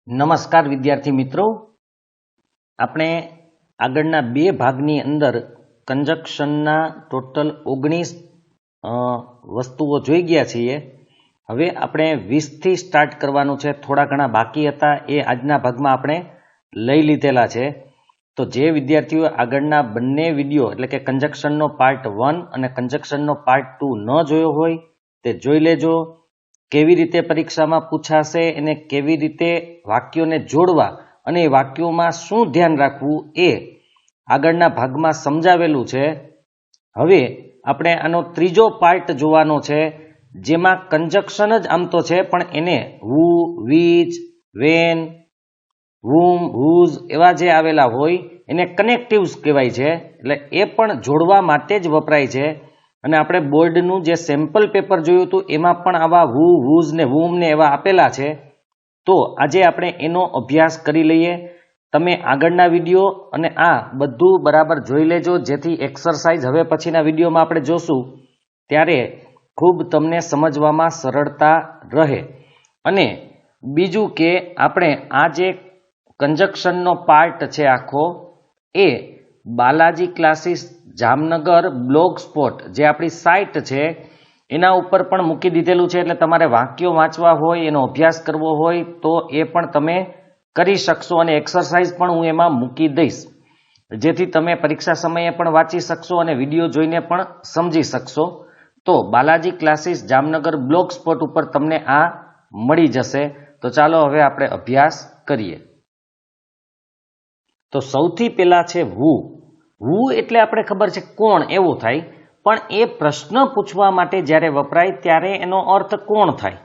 નમસ્કાર વિદ્યાર્થી મિત્રો, આપણે આગળના બે ભાગની અંદર કંજક્શનના ટોટલ 19 વસ્તુઓ જોઈ ગયા છીએ. હવે આપણે 20 થી સ્ટાર્ટ કરવાનું છે. થોડા ઘણા બાકી હતા એ આજના ભાગમાં આપણે લઈ લીધેલા છે. તો જે વિદ્યાર્થીઓ આગળના બંને વિડીયો એટલે કે કંજક્શનનો પાર્ટ 1 અને કંજક્શનનો પાર્ટ 2 ન જોયો હોય તે જોઈ લેજો. કેવી રીતે પરીક્ષામાં પૂછાશે અને કેવી રીતે વાક્યોને જોડવા અને એ વાક્યોમાં શું ધ્યાન રાખવું એ આગળના ભાગમાં સમજાવેલું છે. હવે આપણે આનો ત્રીજો પાર્ટ જોવાનો છે, જેમાં કંજક્શન જ આમ તો છે પણ એને હુ, વિચ, વેન, whom, whose એવા જે આવેલા હોય એને કનેક્ટિવ્સ કહેવાય છે. એટલે એ પણ જોડવા માટે જ વપરાય છે. અને આપણે બોર્ડનું જે સેમ્પલ પેપર જોયું હતું એમાં પણ આવા હુ, હુઝ ને whom ને એવા આપેલા છે. તો આજે આપણે એનો અભ્યાસ કરી લઈએ. તમે આગળના વિડીયો અને આ બધું બરાબર જોઈ લેજો, જેથી એક્સરસાઇઝ હવે પછીના વિડીયોમાં આપણે જોશું ત્યારે ખૂબ તમને સમજવામાં સરળતા રહે. અને બીજું કે આપણે આ જે કંજક્શનનો પાર્ટ છે આખો એ Balaji classes Jamnagar blogspot જે આપણી સાઇટ છે એના ઉપર પણ મૂકી દીધેલું છે. એટલે તમારે વાક્યો વાંચવા હોય, એનો અભ્યાસ કરવો હોય તો એ પણ તમે કરી શકશો. અને એક્સરસાઇઝ પણ હું એમાં મૂકી દઈશ, જેથી તમે પરીક્ષા સમયે પણ વાંચી શકશો અને વિડીયો જોઈને પણ સમજી શકશો. તો Balaji classes Jamnagar blog spot ઉપર તમને આ મળી જશે. તો ચાલો હવે આપણે અભ્યાસ કરીએ. તો સૌથી પહેલા છે હુ. હુ એટલે આપણે ખબર છે કોણ એવું થાય, પણ એ પ્રશ્ન પૂછવા માટે જ્યારે વપરાય ત્યારે એનો અર્થ કોણ થાય.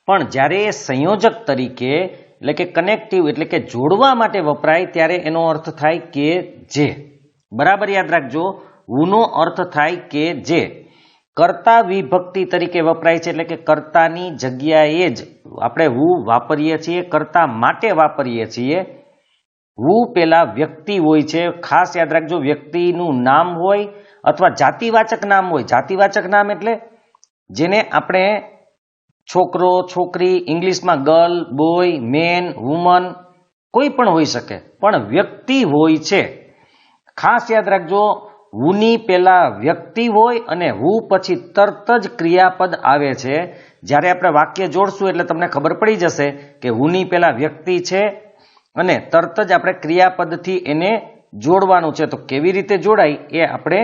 પણ જ્યારે એ સંયોજક તરીકે એટલે કે કનેક્ટિવ એટલે કે જોડવા માટે વપરાય ત્યારે એનો અર્થ થાય કે જે. બરાબર યાદ રાખજો, હુનો અર્થ થાય કે જે. કર્તા વિભક્તિ તરીકે વપરાય છે, એટલે કે કર્તાની જગ્યાએ જ આપણે હુ વાપરીએ છીએ, કર્તા માટે વાપરીએ છીએ. હુ પેલા વ્યક્તિ હોય છે. ખાસ યાદ રાખજો, વ્યક્તિનું નામ હોય અથવા જાતિવાચક નામ હોય. જાતિવાચક નામ એટલે જેને આપણે છોકરો, છોકરી, ઇંગ્લિશમાં ગર્લ, બોય, મેન, વુમન કોઈ પણ હોઈ શકે, પણ વ્યક્તિ હોય છે. ખાસ યાદ રાખજો, હુની પેલા વ્યક્તિ હોય અને હુ પછી તરત જ ક્રિયાપદ આવે છે. જ્યારે આપણે વાક્ય જોડશું એટલે તમને ખબર પડી જશે કે હુની પેલા વ્યક્તિ છે અને તરત જ આપણે ક્રિયાપદથી એને જોડવાનું છે. તો કેવી રીતે જોડાય એ આપણે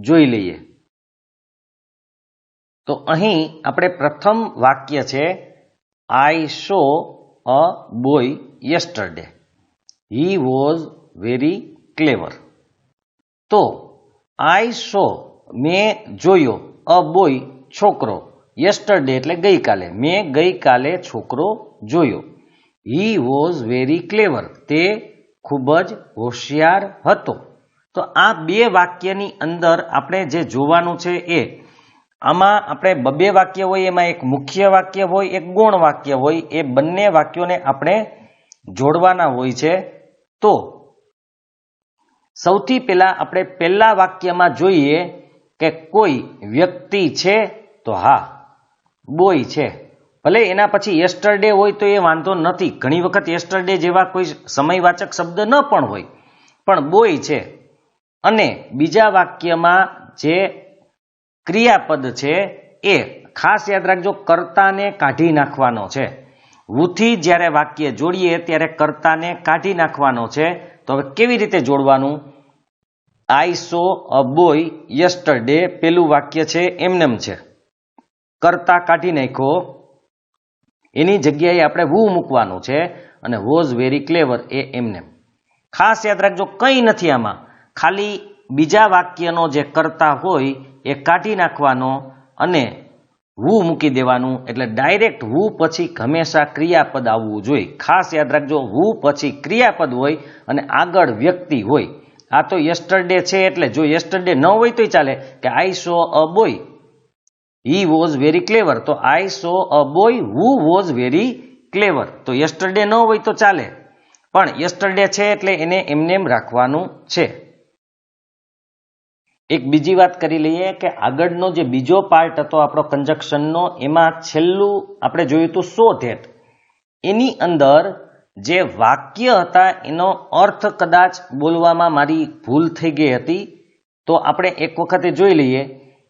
જોઈ લઈએ. તો અહીં આપણે પ્રથમ વાક્ય છે, I saw a boy yesterday, he was very clever. તો આઈ સો મેં જોયો, અ બોય છોકરો, યસ્ટરડે એટલે ગઈકાલે, મેં ગઈકાલે છોકરો જોયો. હી વોઝ વેરી ક્લેવર, તે ખૂબ જ હોશિયાર હતો. તો આ બે વાક્યની અંદર આપણે જે જોવાનું છે એ આમાં આપણે બબે વાક્ય હોય, એમાં એક મુખ્ય વાક્ય હોય, એક ગૌણ વાક્ય હોય. એ બંને વાક્યોને આપણે જોડવાના હોય છે. તો સૌથી પહેલા આપણે પહેલા વાક્યમાં જોઈએ કે કોઈ વ્યક્તિ છે, તો હા બોય છે. ભલે એના પછી યસ્ટરડે હોય તો એ વાંધો નથી. ઘણી વખત યસ્ટરડે જેવા કોઈ સમયવાચક શબ્દ ન પણ હોય, પણ બોય છે. અને બીજા વાક્યમાં જે ક્રિયાપદ છે એ ખાસ યાદ રાખજો, કર્તાને કાઢી નાખવાનો છે. હુથી જ્યારે વાક્ય જોડીએ ત્યારે કર્તાને કાઢી નાખવાનો છે. તો હવે કેવી રીતે જોડવાનું? આઈ સો અ બોય યસ્ટરડે પેલું વાક્ય છે એમનેમ છે, કર્તા કાઢી નાખ્યો, એની જગ્યાએ આપણે હુ મૂકવાનું છે અને વોઝ વેરી ક્લેવર એ એમને. ખાસ યાદ રાખજો, કંઈ નથી આમાં, ખાલી બીજા વાક્યનો જે કર્તા હોય એ કાઢી નાખવાનો અને હુ મૂકી દેવાનું. એટલે ડાયરેક્ટ હુ પછી હંમેશા ક્રિયાપદ આવવું જોઈએ. ખાસ યાદ રાખજો, હુ પછી ક્રિયાપદ હોય અને આગળ વ્યક્તિ હોય. આ તો યસ્ટરડે છે એટલે જો યસ્ટરડે ન હોય તોય ચાલે કે I saw a boy he was very clever. તો I saw a boy who was very clever. તો યસ્ટરડે ન હોય તો ચાલે, પણ યસ્ટરડે છે એટલે એને એમનેમ રાખવાનું છે. એક બીજી વાત કરી લઈએ કે આગળનો જે બીજો પાર્ટ હતો આપણો કંજક્શનનો, એમાં છેલ્લું આપણે જોયું હતું સો ધેટ. એની અંદર જે વાક્ય હતા એનો અર્થ કદાચ બોલવામાં મારી ભૂલ થઈ ગઈ હતી, તો આપણે એક વખતે જોઈ લઈએ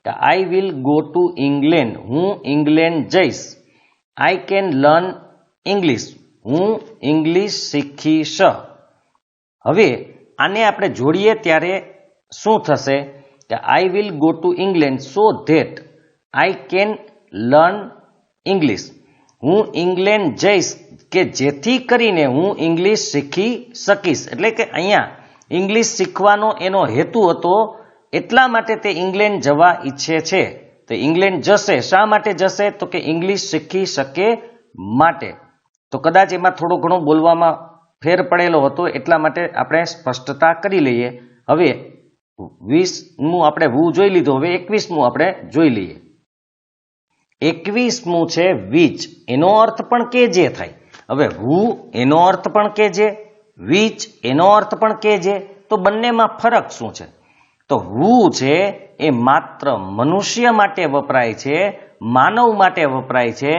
કે I will go to England, હું ઇંગ્લેન્ડ જઈશ. આઈ કેન લર્ન ઇંગ્લિશ, હું ઇંગ્લિશ શીખીશ. હવે આને આપણે જોડીએ ત્યારે શું થશે કે I will go to England so that I can learn English. હું ઇંગ્લેન્ડ જઈશ કે જેથી કરીને હું ઇંગ્લિશ શીખી શકીશ. એટલે કે અહીંયા ઇંગ્લિશ શીખવાનો એનો હેતુ હતો, એટલા માટે તે ઇંગ્લેન્ડ જવા ઈચ્છે છે. તો ઇંગ્લેન્ડ જશે, શા માટે જશે? તો કે ઇંગ્લિશ શીખી શકે માટે. તો કદાચ એમાં થોડો ઘણો બોલવામાં ફેર પડેલો હતો, એટલા માટે આપણે સ્પષ્ટતા કરી લઈએ. હવે 20મું આપણે વુ જોઈ લીધું, હવે 21મું આપણે જોઈ લઈએ. 21મું છે which, એનો અર્થ પણ કે જે થાય. હવે who એનો અર્થ પણ કે જે, which એનો અર્થ પણ કે જે, તો બંનેમાં ફરક શું છે? તો who છે એ માત્ર મનુષ્ય માટે વપરાય છે, માનવ માટે વપરાય છે,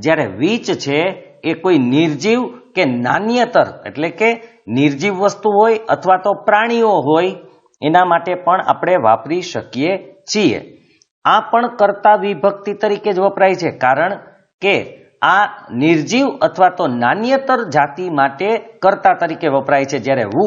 જ્યારે which છે એ કોઈ નિર્જીવ કે નાન્યતર એટલે કે નિર્જીવ વસ્તુ હોય અથવા તો પ્રાણીઓ હોય એના માટે પણ આપણે વાપરી શકીએ છીએ. આ પણ કર્તા વિભક્તિ તરીકે જ વપરાય છે, કારણ કે આ નિર્જીવ અથવા તો નાન્યતર જાતિ માટે કર્તા તરીકે વપરાય છે, જ્યારે who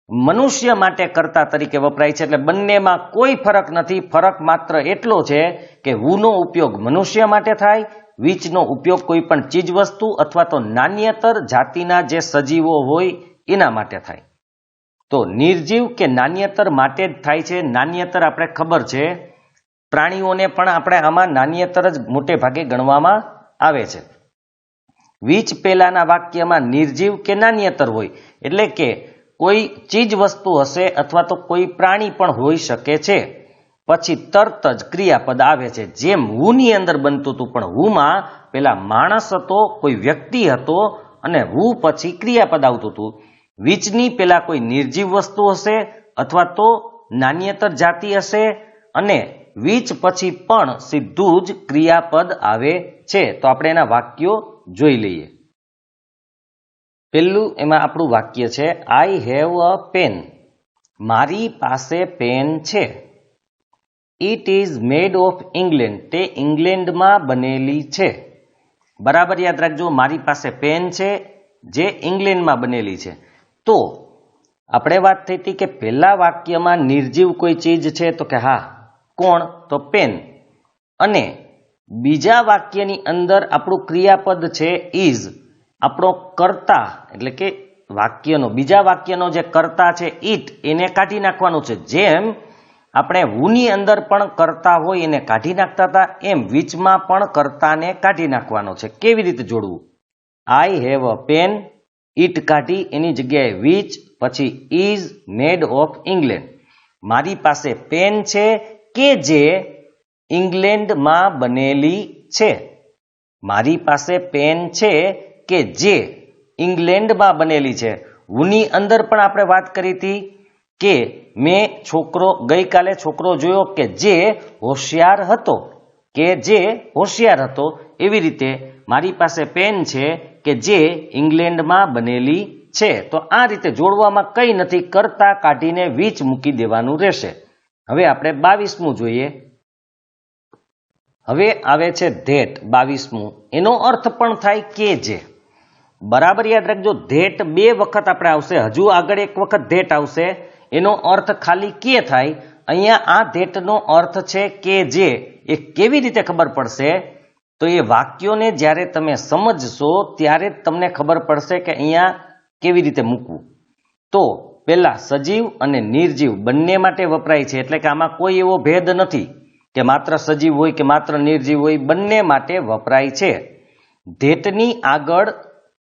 મનુષ્ય માટે કર્તા તરીકે વપરાય છે. એટલે બંનેમાં કોઈ ફરક નથી. ફરક માત્ર એટલો છે કે who નો ઉપયોગ મનુષ્ય માટે થાય, which નો ઉપયોગ કોઈ પણ ચીજ વસ્તુ અથવા તો નાન્યતર જાતિના જે સજીવો હોય એના માટે થાય. તો નિર્જીવ કે નાન્યતર માટે જ થાય છે. નાન્યતર આપણે ખબર છે, પ્રાણીઓને પણ આપણે આમાં નાન્યતર જ મોટે ભાગે ગણવામાં આવે છે. which પહેલાના વાક્યમાં નિર્જીવ કે નાન્યતર હોય, એટલે કે કોઈ ચીજ વસ્તુ હશે અથવા તો કોઈ પ્રાણી પણ હોઈ શકે છે. પછી તરત જ ક્રિયાપદ આવે છે, જેમ who ની અંદર બનતું હતું, પણ who માં પેલા માણસ હતો, કોઈ વ્યક્તિ હતો, અને who પછી ક્રિયાપદ આવતું હતું. which ની પેલા કોઈ નિર્જીવ વસ્તુ હશે અથવા તો નાન્યતર જાતિ હશે, અને which પછી પણ સીધું જ ક્રિયાપદ આવે છે. તો આપણે એના વાક્યો જોઈ લઈએ. પહેલું એમાં આપણું વાક્ય છે આઈ હેવ અ પેન, મારી પાસે પેન છે. It is made of England, તે ઇંગ્લેન્ડમાં બનેલી છે. બરાબર યાદ રાખજો, મારી પાસે પેન છે જે ઇંગ્લેન્ડમાં બનેલી છે. તો આપણે વાત થઈ હતી કે પહેલા વાક્યમાં નિર્જીવ કોઈ ચીજ છે, તો કે હા, કોણ? તો પેન. અને બીજા વાક્યની અંદર આપણું ક્રિયાપદ છે ઇઝ, આપણો કર્તા એટલે કે વાક્યનો બીજા વાક્યનો જે કર્તા છે ઇટ, એને કાઢી નાખવાનું છે. જેમ આપણે who ની અંદર પણ કર્તા હોય એને કાઢી નાખતા હતા, એમ whichમાં પણ કર્તાને કાઢી નાખવાનો છે. કેવી રીતે જોડવું? I have a pen, it કાઢી એની જગ્યાએ which, પછી ઇઝ મેડ ઓફ ઇંગ્લેન્ડ, મારી પાસે પેન છે કે જે ઇંગ્લેન્ડમાં બનેલી છે. મારી પાસે પેન છે કે જે ઇંગ્લેન્ડમાં બનેલી છે. who ની અંદર પણ આપણે વાત કરી હતી કે મેં ગઈકાલે છોકરો જોયો કે જે હોશિયાર હતો, કે જે હોશિયાર હતો. એવી રીતે મારી પાસે પેન છે કે જે ઇંગ્લેન્ડમાં બનેલી છે. તો આ રીતે જોડવામાં કંઈ નથી, કરતા કાઢીને which મૂકી દેવાનું રહેશે. હવે આપણે 22મું જોઈએ. હવે આવે છે ધેટ. 22મું એનો અર્થ પણ થાય કે જે. બરાબર યાદ રાખજો, ધેટ 2 વખત આપણે આવશે, હજુ આગળ એક વખત ધેટ આવશે. એનો અર્થ ખાલી કે થાય. અહીંયા આ ધેટનો અર્થ છે કે જે. એ કેવી રીતે ખબર પડશે? તો એ વાક્યોને જ્યારે તમે સમજશો ત્યારે જ તમને ખબર પડશે કે અહીંયા કેવી રીતે મૂકવું. તો પહેલા સજીવ અને નિર્જીવ બંને માટે વપરાય છે, એટલે કે આમાં કોઈ એવો ભેદ નથી કે માત્ર સજીવ હોય કે માત્ર નિર્જીવ હોય, બંને માટે વપરાય છે. ધેટની આગળ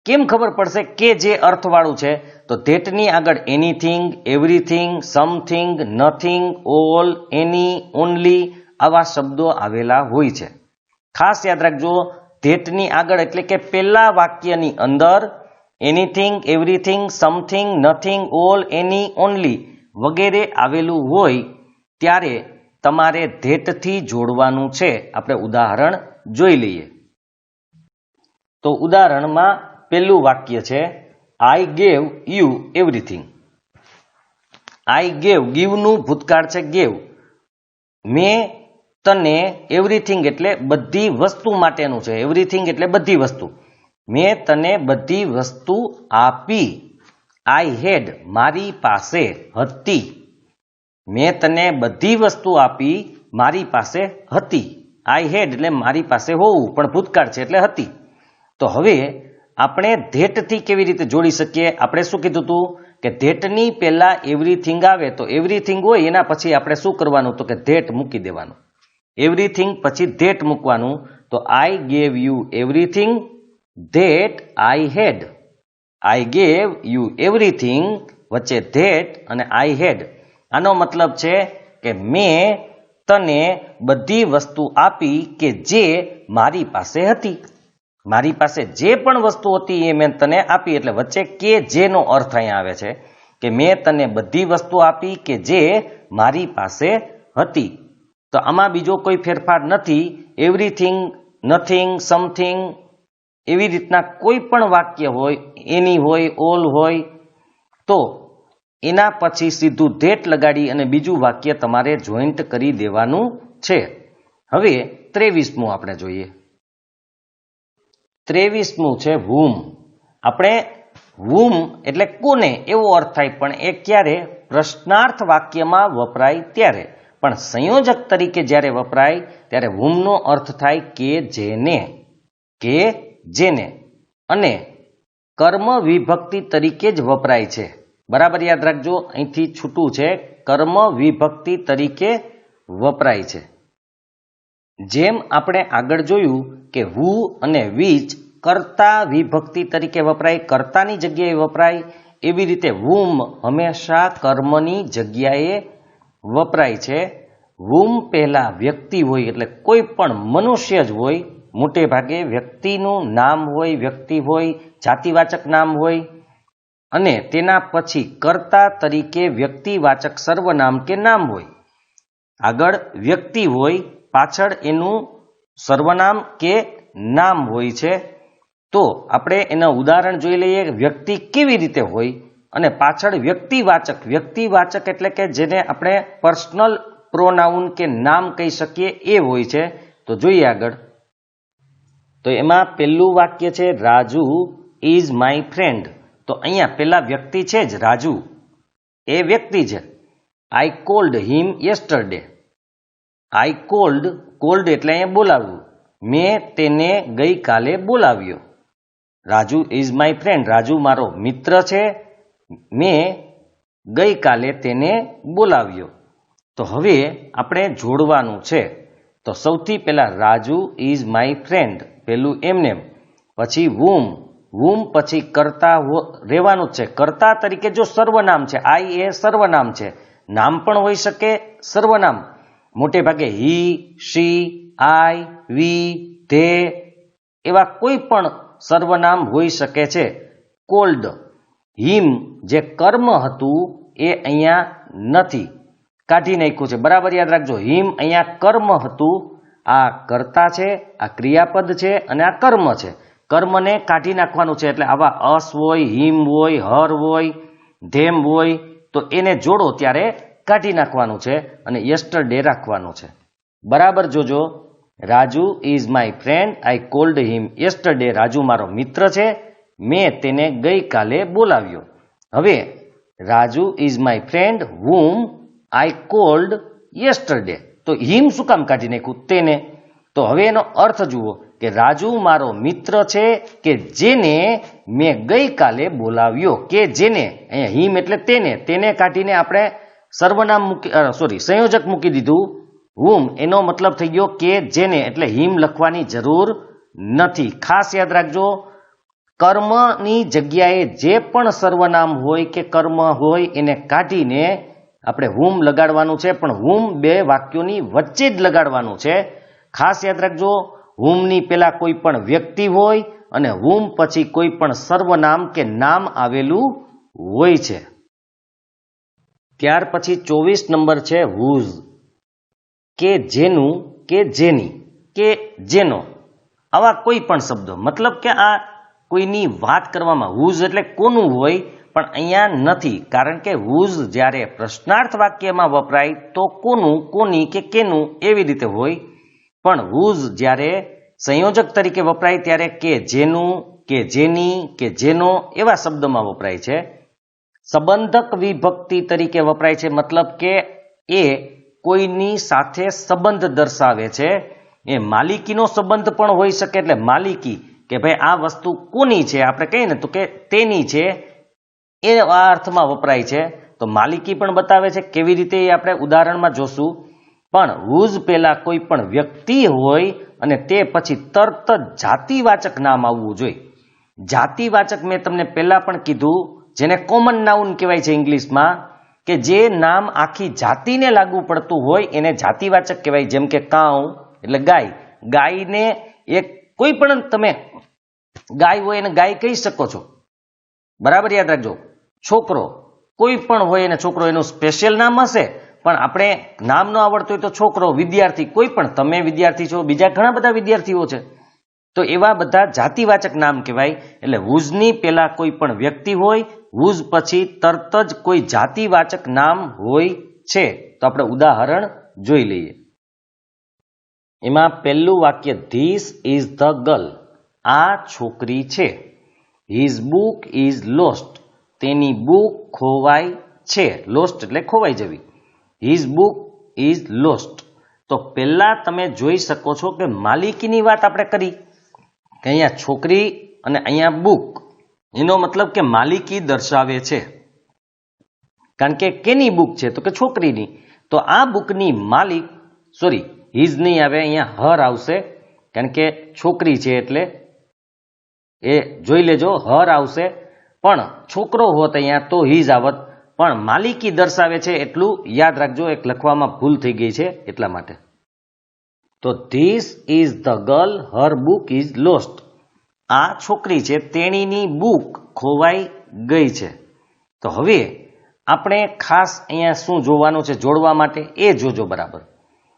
કેમ ખબર પડશે કે જે અર્થવાળું છે? તો ધેટની આગળ anything, everything, something, nothing, all, any, only આવા શબ્દો આવેલા હોય છે. ખાસ યાદ રાખજો, ધેટની આગળ એટલે કે પહેલા વાક્યની અંદર anything, everything, something, nothing, all, any, only વગેરે આવેલું હોય ત્યારે તમારે ધેટથી જોડવાનું છે. આપણે ઉદાહરણ જોઈ લઈએ. તો ઉદાહરણમાં પહેલું વાક્ય છે I gave you everything. I gave, ગીવનું ભૂતકાળ છે ગેવ. મેં તને એવરીથિંગ એટલે બધી વસ્તુ માટેનું છે. એવરીથિંગ એટલે બધી વસ્તુ. મેં તને બધી વસ્તુ આપી. આઈ હેડ, મારી પાસે હતી. મેં તને બધી વસ્તુ આપી, મારી પાસે હતી. આઈ હેડ એટલે મારી પાસે હોવું, પણ ભૂતકાળ છે એટલે હતી. તો હવે આપણે ધેટથી કેવી રીતે જોડી શકીએ? આપણે શું કીધું હતું કે ધેટની પહેલા એવરીથિંગ આવે તો એવરીથિંગ હોય એના પછી આપણે શું કરવાનું તો કે ધેટ મૂકી દેવાનું. એવરીથિંગ પછી ધેટ મૂકવાનું. તો I gave you everything that I had. I gave you everything વચ્ચે ધેટ અને આઈ હેડ. આનો મતલબ છે કે મેં તને બધી વસ્તુ આપી કે જે મારી પાસે હતી. મારી પાસે જે પણ વસ્તુ હતી એ મેં તને આપી. એટલે વચ્ચે કે જેનો અર્થ અહીંયા આવે છે કે મેં તને બધી વસ્તુ આપી કે જે મારી પાસે હતી. તો આમાં બીજો કોઈ ફેરફાર નથી. એવરીથિંગ, નથિંગ, સમથિંગ એવી રીતના કોઈ પણ વાક્ય હોય, એની હોય, ઓલ હોય, તો એના પછી સીધું ધેટ લગાડી અને બીજું વાક્ય તમારે જોઈન્ટ કરી દેવાનું છે. હવે 23મું આપણે જોઈએ. 23મું છે whom. આપણે whom એટલે કોને એવો અર્થ થાય, પણ એ ક્યારે પ્રશ્નાર્થ વાક્યમાં વપરાય ત્યારે. પણ સંયોજક તરીકે જ્યારે વપરાય ત્યારે whom નો અર્થ થાય કે જેને, કે જેને. અને કર્મ વિભક્તિ તરીકે જ વપરાય છે. બરાબર યાદ રાખજો, અહીંથી છૂટું છે. કર્મ વિભક્તિ તરીકે વપરાય છે. જેમ આપણે આગળ જોયું કે હુ અને વિચ કર્તા વિભક્તિ તરીકે વપરાય, કર્તાની જગ્યાએ વપરાય, એવી રીતે whom હંમેશા કર્મની જગ્યાએ વપરાય છે. whom પહેલા વ્યક્તિ હોય એટલે કોઈ પણ મનુષ્ય જ હોય, મોટે ભાગે વ્યક્તિનું નામ હોય, વ્યક્તિ હોય, જાતિવાચક નામ હોય, અને તેના પછી કર્તા તરીકે વ્યક્તિવાચક સર્વનામ કે નામ હોય. આગળ વ્યક્તિ હોય, પાછળ એનું સર્વનામ કે નામ હોય છે. તો આપણે એના ઉદાહરણ જોઈ લઈએ. વ્યક્તિ કેવી રીતે હોય અને પાછળ વ્યક્તિવાચક. વ્યક્તિવાચક એટલે કે જેને આપણે પર્સનલ પ્રોનાઉન કે નામ કહી શકીએ એ હોય છે. તો જોઈએ આગળ. તો એમાં પહેલું વાક્ય છે રાજુ ઇઝ માય ફ્રેન્ડ. તો અહીંયા પેલા વ્યક્તિ છે જ રાજુ, એ વ્યક્તિ છે. આઈ કોલ્ડ હિમ યસ્ટરડે. આઈ કોલ્ડ, કોલ્ડ એટલે અહીંયા બોલાવવું. મેં તેને ગઈકાલે બોલાવ્યો. Raju is my friend, Raju મારો મિત્ર છે. મેં ગઈકાલે તેને બોલાવ્યો. તો હવે આપણે જોડવાનું છે. તો સૌથી પહેલા રાજુ ઇઝ માય ફ્રેન્ડ, પેલું એમનેમ. પછી whom, whom પછી કર્તા રહેવાનું જ છે. કર્તા તરીકે જો સર્વનામ છે, આઈ એ સર્વનામ છે. નામ પણ હોઈ શકે, સર્વનામ. મોટે ભાગે હી, શી, આઈ, વી, ધે એવા કોઈ પણ સર્વનામ હોઈ શકે છે. કોલ્ડ, હિમ જે કર્મ હતું એ અહીંયા નથી, કાઢી નાખ્યું છે. બરાબર યાદ રાખજો, હિમ અહીંયા કર્મ હતું. આ કર્તા છે, આ ક્રિયાપદ છે અને આ કર્મ છે. કર્મને કાઢી નાખવાનું છે. એટલે આવા અસ હોય, હિમ હોય, હર હોય, ધેમ હોય, તો એને જોડો ત્યારે કાઢી નાખવાનું છે અને યસ્ટરડે રાખવાનું છે. બરાબર જોજો. Raju is my friend, I cold him yesterday. Raju મારો મિત્ર છે, મેં તેને ગઈકાલે બોલાવ્યો. હવે Raju is my friend whom I cold yesterday. તો હિમ શું કામ કાઢી નાખ્યું? તેને. તો હવે એનો અર્થ જુઓ કે રાજુ મારો મિત્ર છે કે જેને મેં ગઈકાલે બોલાવ્યો. કે જેને, અહીંયા હિમ એટલે તેને, તેને કાઢીને આપણે સર્વનામ સંયોજક મૂકી દીધું whom. એનો મતલબ થઈ ગયો કે જેને, એટલે હિમ લખવાની જરૂર નથી. ખાસ યાદ રાખજો, કર્મની જગ્યાએ જે પણ સર્વનામ હોય કે કર્મ હોય એને કાઢીને આપણે whom લગાડવાનું છે. પણ whom બે વાક્યોની વચ્ચે જ લગાડવાનું છે. ખાસ યાદ રાખજો, whom ની પહેલા કોઈ પણ વ્યક્તિ હોય અને whom પછી કોઈ પણ સર્વનામ કે નામ આવેલું હોય છે. ત્યાર પછી 24 નંબર છે whose. કે જેનું, કે જેની, કે જેનો. આવા કોઈ પણ શબ્દો, મતલબ કે આ કોઈની વાત કરવામાં હુઝ એટલે કોનું હોય, પણ અહીંયા નથી, કારણ કે હુઝ જ્યારે પ્રશ્નાર્થ વાક્યમાં વપરાય તો કોનું, કોની કે કેનું એવી રીતે હોય, પણ હુઝ જ્યારે સંયોજક તરીકે વપરાય ત્યારે કે જેનું, કે જેની, કે જેનો એવા શબ્દમાં વપરાય છે. સંબંધક વિભક્તિ તરીકે વપરાય છે, મતલબ કે એ કોઈની સાથે સંબંધ દર્શાવે છે. એ માલિકીનો સંબંધ પણ હોઈ શકે, એટલે માલિકી કે ભાઈ આ વસ્તુ કોની છે, આપણે કહીએ ને તો કે તેની છે, એ આ અર્થમાં વપરાય છે. તો માલિકી પણ બતાવે છે, કેવી રીતે એ આપણે ઉદાહરણમાં જોશું. પણ હુઝ પહેલા કોઈ પણ વ્યક્તિ હોય અને તે પછી તરત જ જાતિવાચક નામ આવવું જોઈએ. જાતિવાચક મેં તમને પહેલા પણ કીધું, જેને કોમન નાઉન કહેવાય છે ઇંગ્લિશમાં, કે જે નામ આખી જાતિને લાગુ પડતું હોય એને જાતિવાચક કહેવાય. જેમ કે કાઉ એટલે ગાય, ગાયને એક કોઈ પણ તમે ગાય હોય એને ગાય કહી શકો છો, બરાબર યાદ રાખજો. છોકરો કોઈ પણ હોય એને છોકરો, એનું સ્પેશિયલ નામ હશે, પણ આપણે નામ ન આવડતું હોય તો છોકરો, વિદ્યાર્થી, કોઈ પણ, તમે વિદ્યાર્થી છો, બીજા ઘણા બધા વિદ્યાર્થીઓ છે, તો એવા બધા જાતિવાચક નામ કહેવાય. એટલે હુઝની પહેલા કોઈ પણ વ્યક્તિ હોય, હુઝ પછી તરત જ કોઈ જાતિવાચક નામ હોય છે. તો આપણે ઉદાહરણ જોઈ લઈએ. એમાં પહેલું વાક્ય, ધીસ ઇઝ ધ ગર્લ, આ છોકરી છે. હિઝ બુક ઇઝ લોસ્ટ, તેની બુક ખોવાઈ છે. લોસ્ટ એટલે ખોવાઈ જવી. His book is lost. તો પહેલા તમે જોઈ શકો છો કે માલિકીની વાત આપણે કરી કે અહીંયા છોકરી અને અહીંયા બુક, એનો મતલબ કે માલિકી દર્શાવે છે. કારણ કે કેની બુક છે તો કે છોકરીની. તો આ બુકની માલિક, સોરી હિઝ નહીં આવે, અહીંયા હર આવશે, કારણ કે છોકરી છે એટલે એ જોઈ લેજો, હર આવશે. પણ છોકરો હોત અહીંયા તો હિઝ આવત, પણ માલિકી દર્શાવે છે એટલું યાદ રાખજો, એક લખવામાં ભૂલ થઈ ગઈ છે એટલા માટે. તો this is the girl, Har book is lost. આ છોકરી છે, તેણીની બુક ખોવાઈ ગઈ છે. તો હવે આપણે ખાસ અહીંયા શું જોવાનું છે જોડવા માટે, એ જોજો બરાબર.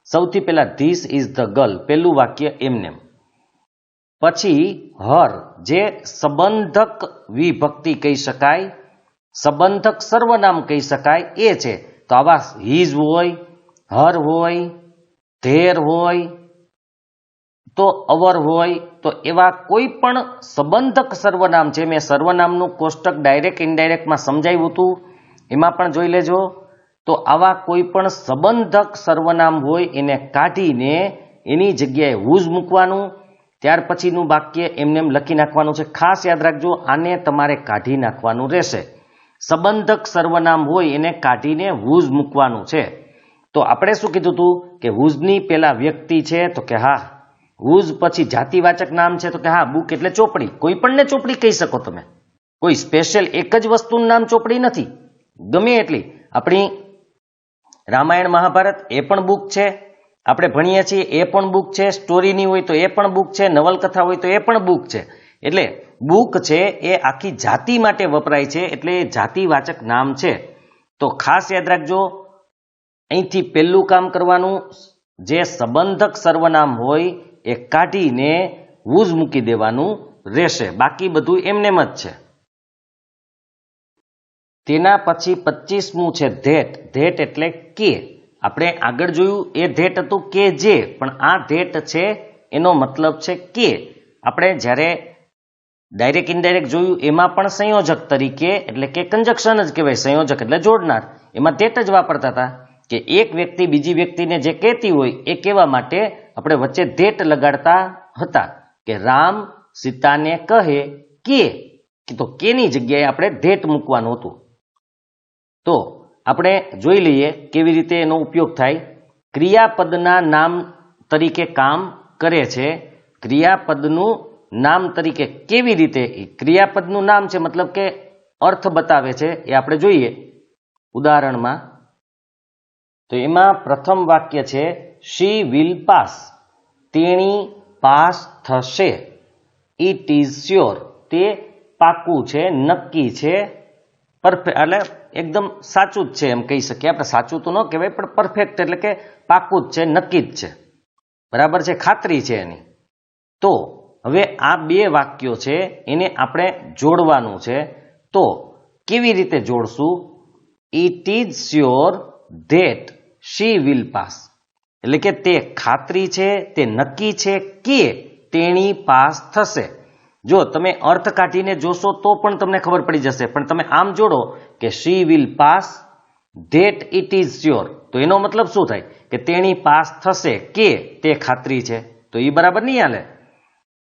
સૌથી પહેલા ધીસ ઇઝ ધ ગર્લ, પહેલું વાક્ય એમનેમ. પછી હર, જે સંબંધક વિભક્તિ કહી શકાય, સંબંધક સર્વનામ કહી શકાય એ છે. તો આવા હિઝ હોય, હર હોય, ધેર હોય, તો અવર હોય, તો એવા કોઈ પણ સંબંધક સર્વનામ છે. મેં સર્વનામનું કોષ્ટક ડાયરેક્ટ ઇનડાયરેક્ટમાં સમજાવ્યું હતું, એમાં પણ જોઈ લેજો. તો આવા કોઈ પણ સંબંધક સર્વનામ હોય એને કાઢીને એની જગ્યાએ હુઝ મૂકવાનું, ત્યાર પછીનું વાક્ય એમનેમ લખી નાખવાનું છે. ખાસ યાદ રાખજો, આને તમારે કાઢી નાખવાનું રહેશે. સંબંધક સર્વનામ હોય એને કાઢીને હુઝ મૂકવાનું છે. તો આપણે શું કીધું હતું કે હુઝની પહેલા વ્યક્તિ છે, તો કે હા. હુઝ પછી જાતિવાચક નામ છે, તો કે હા. બુક એટલે ચોપડી, કોઈ પણને ચોપડી કહી શકો તમે, કોઈ સ્પેશિયલ એક જ વસ્તુનું નામ ચોપડી નથી, ગમે એટલી. આપણી રામાયણ મહાભારત એ પણ બુક છે, આપણે ભણીએ છીએ એ પણ બુક છે, સ્ટોરીની હોય તો એ પણ બુક છે, નવલકથા હોય તો એ પણ બુક છે. એટલે બુક છે એ આખી જાતિ માટે વપરાય છે, એટલે એ જાતિવાચક નામ છે. તો ખાસ યાદ રાખજો, અહીંથી પહેલું કામ કરવાનું, જે સંબંધક સર્વનામ હોય એ કાઢીને હુઝ મૂકી દેવાનું રહેશે, બાકી બધું એમનેમ જ છે. તેના પછી 25મું છે ધેટ. ધેટ એટલે કે, આપણે આગળ જોયું એ ધેટ હતું કે જે, પણ આ ધેટ છે એનો મતલબ છે કે. આપણે જ્યારે ડાયરેક્ટ ઇનડાયરેક્ટ જોયું એમાં પણ સંયોજક તરીકે, એટલે કે કંજક્શન જ કહેવાય, સંયોજક એટલે જોડનાર, એમાં ધેટ જ વાપરતા હતા કે એક વ્યક્તિ બીજી વ્યક્તિને જે કહેતી હોય એ કહેવા માટે આપણે વચ્ચે ધેટ લગાડતા હતા. કે રામ સીતાને કહે કે, તો કેની જગ્યાએ આપણે ધેટ મૂકવાનું હતું. તો આપણે જોઈ લઈએ કેવી રીતે એનો ઉપયોગ થાય. ક્રિયાપદના નામ તરીકે કામ કરે છે. ક્રિયાપદનું નામ તરીકે કેવી રીતે, ક્રિયાપદનું નામ છે મતલબ કે અર્થ બતાવે છે, એ આપણે જોઈએ ઉદાહરણમાં. તો એમાં પ્રથમ વાક્ય છે શી વિલ પાસ, તેણી પાસ થશે. ઇટ ઇઝ શ્યોર, તે પાકું છે, નક્કી છે, પરફેક્ટ એટલે એકદમ સાચું જ છે એમ કહી શકીએ આપણે. સાચું તો ન કહેવાય, પણ પરફેક્ટ એટલે કે પાકું જ છે, નક્કી જ છે, બરાબર છે, ખાતરી છે એની. તો હવે આ બે વાક્યો છે એને આપણે જોડવાનું છે. તો કેવી રીતે જોડશું? It is sure that she will pass, એટલે કે તે ખાતરી છે, તે નક્કી છે કે તેણી પાસ થશે. જો તમે અર્થ કાઢીને જોશો તો પણ તમને ખબર પડી જશે, પણ તમે આમ જોડો કે she will pass that it is sure, તો એનો મતલબ શું થાય કે તેણી પાસ થશે કે તે ખાતરી છે, તો એ બરાબર નહીં હાલે.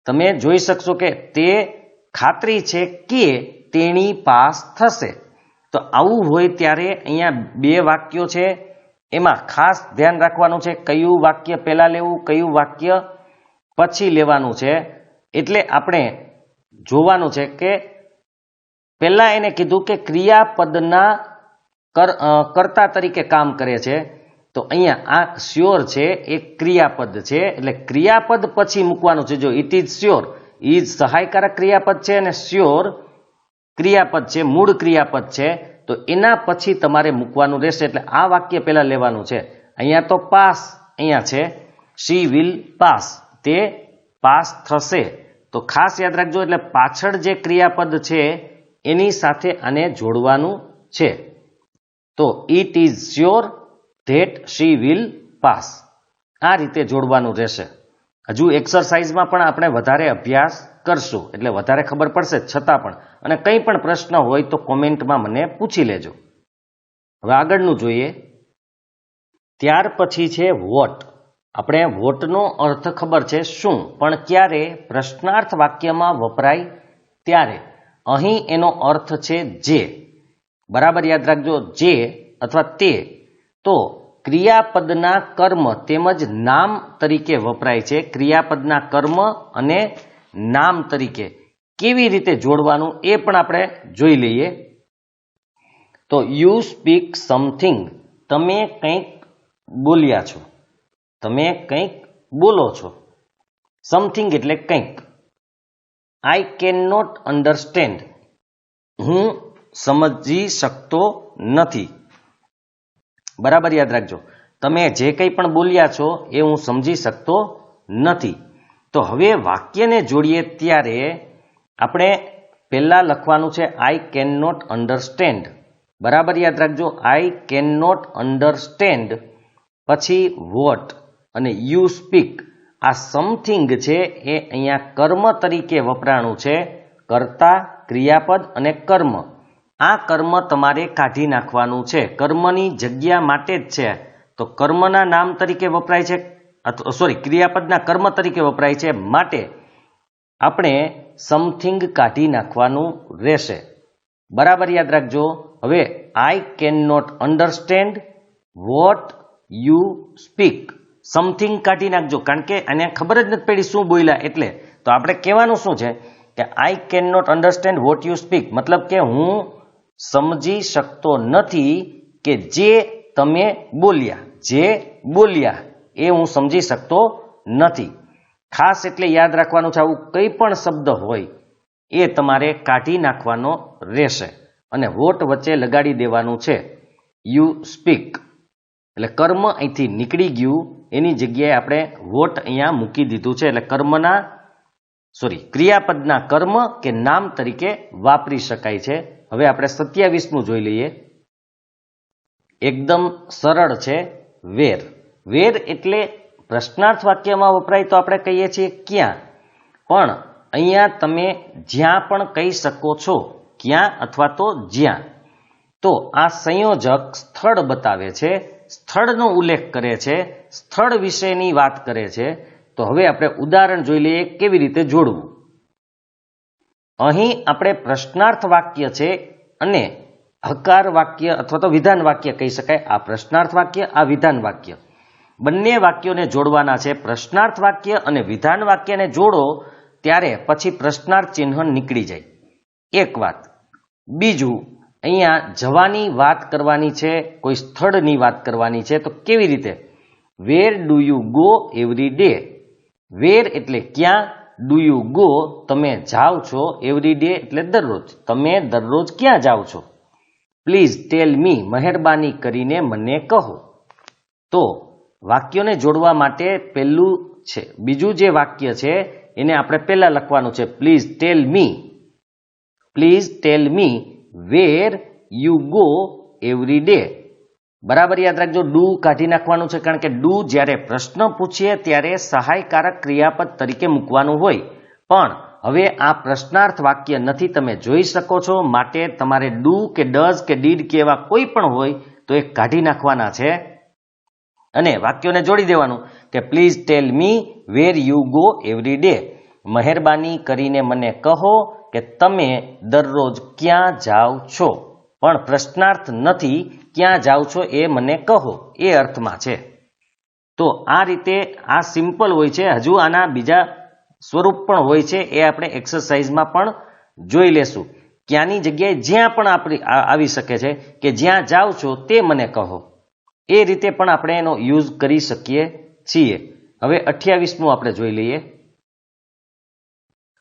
તમે જોઈ શકશો કે તે ખાતરી છે કે તેણી પાસ થશે. તો આવું હોય ત્યારે અહીંયા બે વાક્યો છે, એમાં ખાસ ધ્યાન રાખવાનું છે કયું વાક્ય પહેલા લેવું, કયું વાક્ય પછી લેવાનું છે. એટલે આપણે જોવાનું છે કે પહેલા એને કીધું કે ક્રિયાપદના કર્તા તરીકે કામ કરે છે, તો અહીંયા આ શ્યોર છે એ ક્રિયાપદ છે, એટલે ક્રિયાપદ પછી મૂકવાનું છે. જો ઇટ ઇઝ શ્યોર, ઇઝ સહાયકારક ક્રિયાપદ છે અને શ્યોર ક્રિયાપદ છે, મૂળ ક્રિયાપદ છે, તો એના પછી તમારે મૂકવાનું રહેશે. એટલે આ વાક્ય પહેલા લેવાનું છે. અહીંયા તો પાસ અહીંયા છે, શી વિલ પાસ, તે પાસ થશે. તો ખાસ યાદ રાખજો, એટલે પાછળ જે ક્રિયાપદ છે એની સાથે આને જોડવાનું છે. તો it is sure that she will pass, આ રીતે જોડવાનું રહેશે. હજુ એક્સરસાઇઝમાં પણ આપણે વધારે અભ્યાસ કરશું, એટલે વધારે ખબર પડશે. છતાં પણ અને કંઈ પણ પ્રશ્ન હોય તો કોમેન્ટમાં મને પૂછી લેજો. હવે આગળનું જોઈએ. ત્યાર પછી છે વોટ. આપણે વોટનો અર્થ ખબર છે શું, પણ ક્યારે પ્રશ્નાર્થ વાક્યમાં વપરાય ત્યારે. અહીં એનો અર્થ છે જે. બરાબર યાદ રાખજો, જે અથવા તે તો ક્રિયાપદના કર્મ તેમજ નામ તરીકે વપરાય છે. ક્રિયાપદના કર્મ અને નામ તરીકે કેવી રીતે જોડવાનું એ પણ આપણે જોઈ લઈએ. તો યુ સ્પીક સમથિંગ, તમે કંઈક બોલ્યા છો, તમે કંઈક બોલો છો. સમથિંગ એટલે કંઈક. આઈ કેન નોટ અન્ડરસ્ટેન્ડ, હું સમજી શકતો નથી. બરાબર યાદ રાખજો, તમે જે કંઈ પણ બોલ્યા છો એ હું સમજી શકતો નથી. તો હવે વાક્યને જોડીએ ત્યારે આપણે પહેલા લખવાનું છે આઈ કેન નોટ અન્ડરસ્ટેન્ડ. બરાબર યાદ રાખજો, આઈ કેન નોટ અન્ડરસ્ટેન્ડ, પછી વોટ અને યુ સ્પીક. આ સમથિંગ છે એ અહીંયા કર્મ તરીકે વપરાણું છે. કર્તા, ક્રિયાપદ અને કર્મ. આ કર્મ તમારે કાઢી નાખવાનું છે, કર્મની જગ્યા માટે જ છે. તો કર્મના નામ તરીકે વપરાય છે, સોરી ક્રિયાપદના કર્મ તરીકે વપરાય છે, માટે આપણે સમથિંગ કાઢી નાખવાનું રહેશે. બરાબર યાદ રાખજો. હવે I can not understand what you speak. Something કાઢી નાખજો, કારણ કે આને ખબર જ નથી પડી શું બોલ્યા એટલે. તો આપણે કહેવાનું શું છે કે I can not understand what you speak, મતલબ કે હું સમજી શકતો નથી કે જે તમે બોલ્યા, જે બોલ્યા એ હું સમજી શકતો નથી. ખાસ એટલે યાદ રાખવાનું છે, આવું કંઈ પણ શબ્દ હોય એ તમારે કાઢી નાખવાનો રહેશે અને વોટ વચ્ચે લગાડી દેવાનું છે. યુ સ્પીક એટલે કર્મ અહીંથી નીકળી ગયું, એની જગ્યાએ આપણે વોટ અહીંયા મૂકી દીધું છે. એટલે કર્મના ક્રિયાપદના કર્મ કે નામ તરીકે વાપરી શકાય છે. હવે આપણે 27મું જોઈ લઈએ. એકદમ સરળ છે, વેર. વેર એટલે પ્રશ્નાર્થ વાક્યમાં વપરાય તો આપણે કહીએ છીએ ક્યાં, પણ અહીંયા તમે જ્યાં પણ કહી શકો છો, ક્યાં અથવા તો જ્યાં. તો આ સંયોજક સ્થળ બતાવે છે, સ્થળનો ઉલ્લેખ કરે છે, સ્થળ વિશેની વાત કરે છે. તો હવે આપણે ઉદાહરણ જોઈ લઈએ કેવી રીતે જોડવું. અહીં આપણે પ્રશ્નાર્થ વાક્ય છે અને હકાર વાક્ય અથવા તો વિધાન વાક્ય કહી શકાય. આ પ્રશ્નાર્થ વાક્ય, આ વિધાન વાક્ય, બંને વાક્યોને જોડવાના છે. પ્રશ્નાર્થ વાક્ય અને વિધાન વાક્યને જોડો ત્યારે પછી પ્રશ્નાર્થ ચિહ્ન નીકળી જાય. એક વાત. બીજું, અહીંયા જવાની વાત કરવાની છે, કોઈ સ્થળની વાત કરવાની છે. તો કેવી રીતે? Where do you go every day. Where એટલે ક્યાં, ડુ યુ ગો તમે જાઓ છો, એવરી ડે એટલે દરરોજ, તમે દરરોજ ક્યાં જાઓ છો. પ્લીઝ ટેલ મી, મહેરબાની કરીને મને કહો. તો વાક્યોને જોડવા માટે પહેલું છે, બીજું જે વાક્ય છે એને આપણે પહેલા લખવાનું છે. Please tell me where you go every day. બરાબર યાદ રાખજો, ડુ કાઢી નાખવાનું છે, કારણ કે ડુ જ્યારે પ્રશ્ન પૂછીએ ત્યારે સહાયકારક ક્રિયાપદ તરીકે મૂકવાનું હોય, પણ હવે આ પ્રશ્નાર્થ વાક્ય નથી, તમે જોઈ શકો છો, માટે તમારે ડુ કે ડઝ કે ડીડ કે એવા કોઈ પણ હોય તો એ કાઢી નાખવાના છે અને વાક્યોને જોડી દેવાનું કે please tell me where you go every day. મહેરબાની કરીને મને કહો કે તમે દરરોજ ક્યાં જાઓ છો, પણ પ્રશ્નાર્થ નથી, ક્યાં જાઓ છો એ મને કહો, એ અર્થમાં છે. તો આ રીતે આ સિમ્પલ હોય છે. હજુ આના બીજા સ્વરૂપ પણ હોય છે, એ આપણે એક્સરસાઇઝમાં પણ જોઈ લેશું. ક્યાંની જગ્યાએ જ્યાં પણ આપણી આવી શકે છે કે જ્યાં જાઓ છો તે મને કહો, એ રીતે પણ આપણે એનો યુઝ કરી શકીએ છીએ. હવે 28મું આપણે જોઈ લઈએ.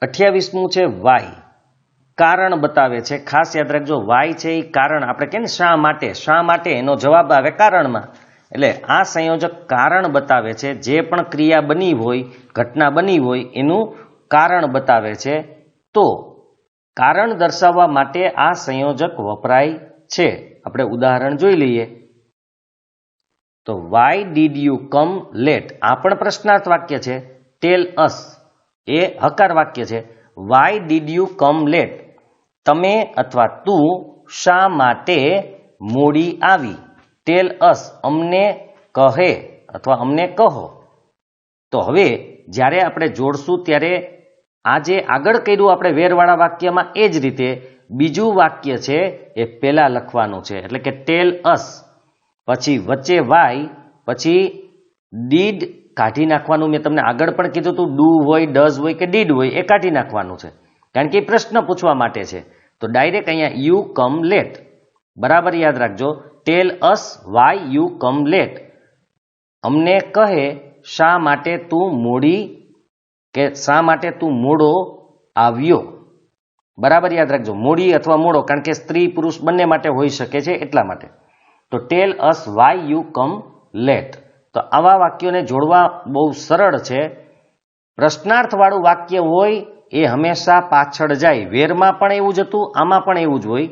28મું છે વાય. કારણ બતાવે છે. ખાસ યાદ રાખજો, વાય છે એ કારણ, આપણે કહીએ ને શા માટે, એનો જવાબ આવે કારણમાં. એટલે આ સંયોજક કારણ બતાવે છે. જે પણ ક્રિયા બની હોય, ઘટના બની હોય, એનું કારણ બતાવે છે. તો કારણ દર્શાવવા માટે આ સંયોજક વપરાય છે. આપણે ઉદાહરણ જોઈ લઈએ. તો why did you come late, આ પણ પ્રશ્નાર્થ વાક્ય છે. ટેલ અસ એ હકાર વાક્ય છે. Why did you come late, તમે અથવા તું શા માટે મોડી આવી. ટેલ અસ અમને કહે અથવા અમને કહો. તો હવે જ્યારે આપણે જોડશું ત્યારે આ જે આગળ કર્યું આપણે વેરવાળા વાક્યમાં, એ જ રીતે બીજું વાક્ય છે એ પહેલા લખવાનું છે. એટલે કે ટેલ અસ, પછી વચ્ચે વાય, પછી ડીડ કાઢી નાખવાનું. મેં તમને આગળ પણ કીધું હતું, ડુ હોય, ડઝ હોય કે ડીડ હોય, એ કાઢી નાખવાનું છે, કારણ કે એ પ્રશ્ન પૂછવા માટે છે. તો ડાયરેક્ટ અહીંયા યુ કમ લેટ. બરાબર યાદ રાખજો, ટેલ અસ વાય યુ કમ લેટ, અમને કહે શા માટે તું મોડી કે શા માટે તું મોડો આવ્યો. બરાબર યાદ રાખજો, મોડી અથવા મોડો, કારણ કે સ્ત્રી પુરુષ બંને માટે હોઈ શકે છે, એટલા માટે. તો ટેલ અસ વાય યુ કમ લેટ. તો આવા વાક્યોને જોડવા બહુ સરળ છે. પ્રશ્નાર્થ વાળું વાક્ય હોય એ હંમેશા પાછળ જાય. વેરમાં પણ એવું જ હતું, આમાં પણ એવું જ હોય.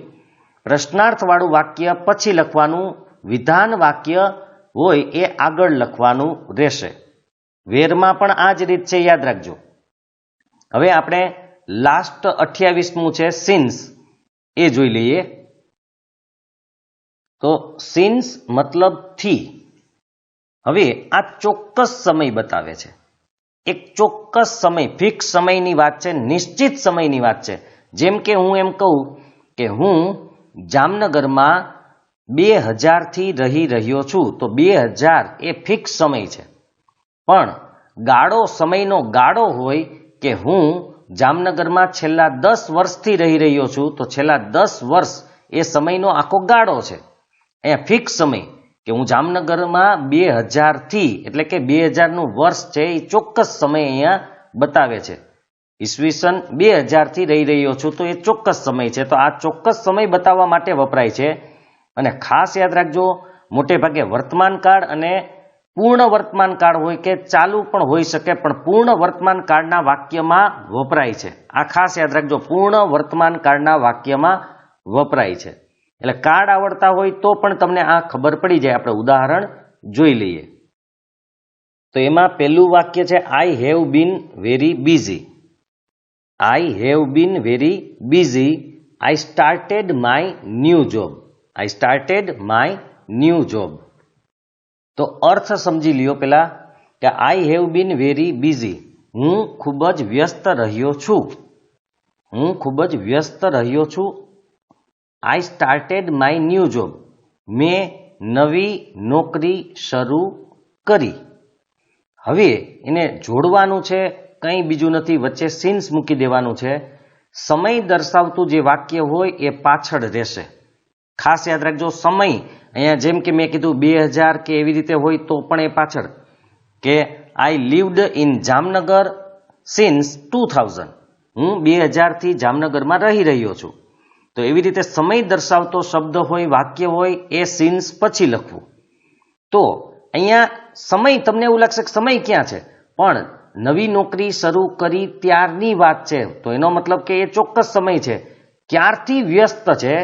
પ્રશ્નાર્થ વાળું વાક્ય પછી લખવાનું, વિધાન વાક્ય હોય એ આગળ લખવાનું રહેશે. વેરમાં પણ આ જ રીત છે, યાદ રાખજો. હવે આપણે લાસ્ટ 28મું છે સિન્સ, એ જોઈ લઈએ. તો સિન્સ મતલબ થી. હવે આ ચોક્કસ સમય બતાવે છે. એક ચોક્કસ સમય, ફિક્સ સમયની વાત છે, નિશ્ચિત સમયની વાત છે. જેમ કે હું એમ કહું કે હું જામનગરમાં 2000થી રહી રહ્યો છું, તો 2000 એ ફિક્સ સમય છે. પણ ગાળો, સમયનો ગાળો હોય કે હું જામનગરમાં છેલ્લા 10 વર્ષથી રહી રહ્યો છું, તો છેલ્લા 10 વર્ષ એ સમયનો આખો ગાળો છે. અહીંયા ફિક્સ સમય કે હું જામનગરમાં 2000થી, એટલે કે 2000નું વર્ષ છે, એ ચોક્કસ સમય અહીંયા બતાવે છે. ઈસવીસન 2000થી રહી રહ્યો છું, તો એ ચોક્કસ સમય છે. તો આ ચોક્કસ સમય બતાવવા માટે વપરાય છે. અને ખાસ યાદ રાખજો, મોટે ભાગે વર્તમાન કાળ અને પૂર્ણ વર્તમાન કાળ હોય કે ચાલુ પણ હોઈ શકે, પણ પૂર્ણ વર્તમાન કાળના વાક્યમાં વપરાય છે. આ ખાસ યાદ રાખજો, પૂર્ણ વર્તમાન કાળના વાક્યમાં વપરાય છે. એટલે કાર્ડ આવડતા હોય તો પણ તમને આ ખબર પડી જાય. આપણે ઉદાહરણ જોઈ લઈએ. તો એમાં પહેલું વાક્ય છે I have been very busy. I have been very busy. I started my new job. I started my new job. તો અર્થ સમજી લ્યો પેલા કે I have been very busy, હું ખૂબ જ વ્યસ્ત રહ્યો છું. હું ખૂબ જ વ્યસ્ત રહ્યો છું. I started my new job, મેં નવી નોકરી શરૂ કરી. હવે એને જોડવાનું છે, કંઈ બીજું નથી, વચ્ચે સિન્સ મૂકી દેવાનું છે. સમય દર્શાવતું જે વાક્ય હોય એ પાછળ રહેશે. ખાસ યાદ રાખજો, સમય અહીંયા જેમ કે મેં કીધું 2000 કે એવી રીતે હોય તો પણ એ પાછળ, કે આઈ લીવડ ઇન જામનગર સિન્સ 2000, હું 2000થી જામનગરમાં રહી રહ્યો છું. તો એવી રીતે સમય દર્શાવતો શબ્દ હોય, વાક્ય હોય, એ સિન્સ પછી લખવું. તો અહીંયા સમય, તમને એવું લાગશે કે સમય ક્યાં છે, પણ નવી નોકરી શરૂ કરી ત્યારની વાત છે, તો એનો મતલબ કે એ ચોક્કસ સમય છે. ક્યારથી વ્યસ્ત છે?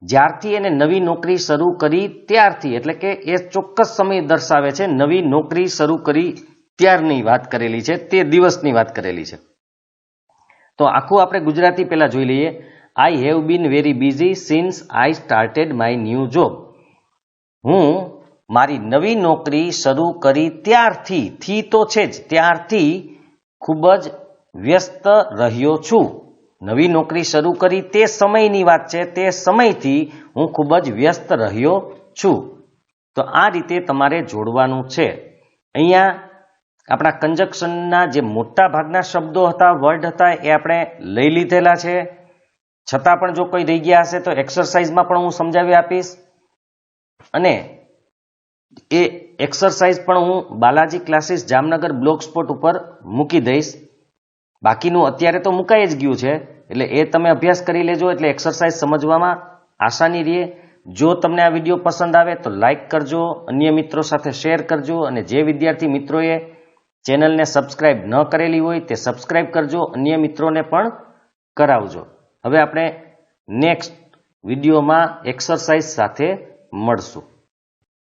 જ્યારથી એને નવી નોકરી શરૂ કરી ત્યારથી, એટલે કે એ ચોક્કસ સમય દર્શાવે છે. નવી નોકરી શરૂ કરી ત્યારની વાત કરેલી છે, તે દિવસની વાત કરેલી છે. તો આખું આપણે ગુજરાતી પહેલા જોઈ લઈએ. I have been very busy since I started my new job. હું મારી નવી નોકરી શરૂ કરી ત્યારથી, થી તો છે જ, ત્યારથી ખૂબ જ વ્યસ્ત રહ્યો છું. નવી નોકરી શરૂ કરી તે સમયની વાત છે, તે સમયથી હું ખૂબ જ વ્યસ્ત રહ્યો છું. તો આ રીતે તમારે જોડવાનું છે. અહીંયા આપણા કંજક્શનના જે મોટા ભાગના શબ્દો હતા, વર્ડ હતા, એ આપણે લઈ લીધેલા છે. છતાં પણ જો કોઈ રહી ગયા હશે તો એક્સરસાઇઝમાં પણ હું સમજાવી આપીશ, અને એ એક્સરસાઇઝ પણ હું બાલાજી ક્લાસીસ જામનગર બ્લોગસ્પોટ ઉપર મૂકી દઈશ. બાકીનું અત્યારે તો મુકાઈ જ ગયું છે, એટલે એ તમે અભ્યાસ કરી લેજો, એટલે એક્સરસાઇઝ સમજવામાં આસાની રહે. જો તમને આ વિડીયો પસંદ આવે તો લાઈક કરજો, અન્ય મિત્રો સાથે શેર કરજો, અને જે વિદ્યાર્થી મિત્રોએ ચેનલને સબસ્ક્રાઇબ ન કરેલી હોય તે સબસ્ક્રાઇબ કરજો, અન્ય મિત્રોને પણ કરાવજો. હવે આપણે નેક્સ્ટ વિડીયોમાં એક્સરસાઇઝ સાથે મળશું.